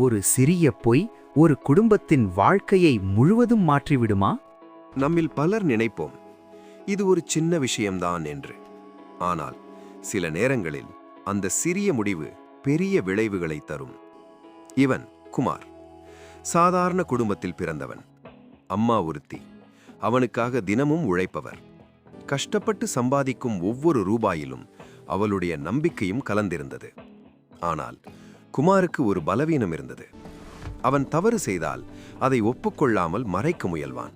ஒரு சிறிய பொய் ஒரு குடும்பத்தின் வாழ்க்கையை முழுவதும் மாற்றிவிடுமா? நம்மில் பலர் நினைப்போம் இது ஒரு சின்ன விஷயம்தான் என்று. ஆனால் சில நேரங்களில் அந்த சிறிய முடிவு பெரிய விளைவுகளை தரும். இவன் குமார் சாதாரண குடும்பத்தில் பிறந்தவன். அம்மா ஒருத்தி, அவனுக்காக தினமும் உழைப்பவர். கஷ்டப்பட்டு சம்பாதிக்கும் ஒவ்வொரு ரூபாயிலும் அவளுடைய நம்பிக்கையும் கலந்திருந்தது. ஆனால் குமாருக்கு ஒரு பலவீனம் இருந்தது. அவன் தவறு செய்தால் அதை ஒப்புக்கொள்ளாமல் மறைக்க முயல்வான்.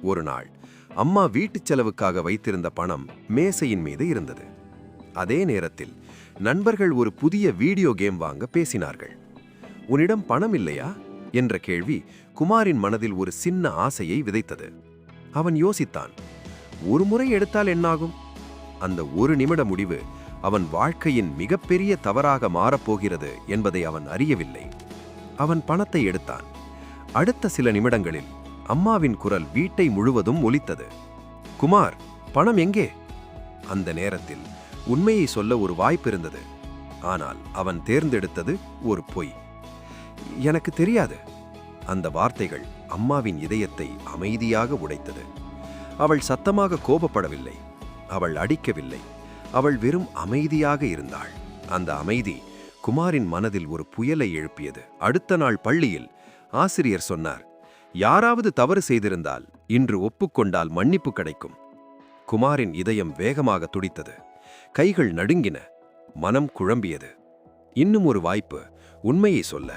ஒரு நாள் அம்மா வீட்டுச் செலவுக்காக வைத்திருந்த பணம் மேசையின் மீது இருந்தது. அதே நேரத்தில் நண்பர்கள் ஒரு புதிய வீடியோ கேம் வாங்க பேசினார்கள். உன்னிடம் பணம் இல்லையா என்ற கேள்வி குமாரின் மனதில் ஒரு சின்ன ஆசையை விதைத்தது. அவன் யோசித்தான், ஒரு முறை எடுத்தால் என்னாகும்? அந்த ஒரு நிமிட முடிவு அவன் வாழ்க்கையின் மிகப்பெரிய தவறாக மாறப்போகிறது என்பதை அவன் அறியவில்லை. அவன் பணத்தை எடுத்தான். அடுத்த சில நிமிடங்களில் அம்மாவின் குரல் வீட்டை முழுவதும் ஒலித்தது. குமார், பணம் எங்கே? அந்த நேரத்தில் உண்மையை சொல்ல ஒரு வாய்ப்பு இருந்தது. ஆனால் அவன் தேர்ந்தெடுத்தது ஒரு பொய். எனக்கு தெரியாது. அந்த வார்த்தைகள் அம்மாவின் இதயத்தை அமைதியாக உடைத்தது. அவள் சத்தமாக கோபப்படவில்லை, அவள் அடிக்கவில்லை, அவள் வெறும் அமைதியாக இருந்தாள். அந்த அமைதி குமாரின் மனதில் ஒரு புயலை எழுப்பியது. அடுத்த நாள் பள்ளியில் ஆசிரியர் சொன்னார், யாராவது தவறு செய்திருந்தால் இன்று ஒப்புக்கொண்டால் மன்னிப்பு கிடைக்கும். குமாரின் இதயம் வேகமாக துடித்தது, கைகள் நடுங்கின, மனம் குழம்பியது. இன்னும் ஒரு வாய்ப்பு, உண்மையை சொல்ல.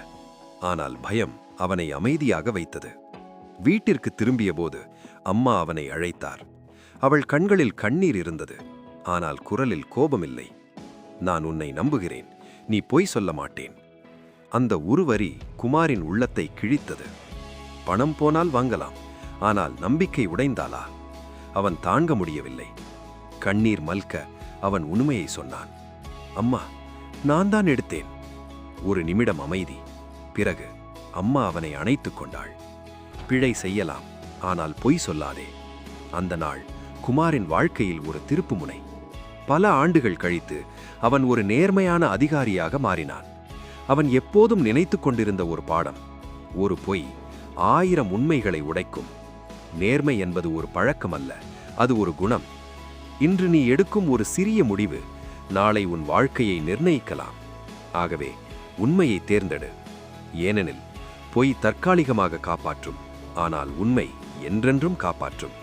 ஆனால் பயம் அவனை அமைதியாக வைத்தது. வீட்டிற்கு திரும்பிய போது அம்மா அவனை அழைத்தார். அவள் கண்களில் கண்ணீர் இருந்தது, ஆனால் குரலில் கோபமில்லை. நான் உன்னை நம்புகிறேன், நீ பொய் சொல்ல மாட்டேன். அந்த ஒரு வரி குமாரின் உள்ளத்தை கிழித்தது. பணம் போனால் வாங்கலாம், ஆனால் நம்பிக்கை உடைந்தாளா? அவன் தாங்க முடியவில்லை. கண்ணீர் மல்க அவன் உண்மையை சொன்னான். அம்மா, நான் தான் எடுத்தேன். ஒரு நிமிடம் அமைதி. பிறகு அம்மா அவனை அணைத்துக் கொண்டாள். பிழை செய்யலாம், ஆனால் பொய் சொல்லாதே. அந்த நாள் குமாரின் வாழ்க்கையில் ஒரு திருப்புமுனை. பல ஆண்டுகள் கழித்து அவன் ஒரு நேர்மையான அதிகாரியாக மாறினான். அவன் எப்போதும் நினைத்து கொண்டிருந்த ஒரு பாடம், ஒரு பொய் 1000 உண்மைகளை உடைக்கும். நேர்மை என்பது ஒரு பழக்கம் அல்ல, அது ஒரு குணம். இன்று நீ எடுக்கும் ஒரு சிறிய முடிவு நாளை உன் வாழ்க்கையை நிர்ணயிக்கலாம். ஆகவே உண்மையை தேர்ந்தெடு. ஏனெனில் பொய் தற்காலிகமாக காப்பாற்றும், ஆனால் உண்மை என்றென்றும் காப்பாற்றும்.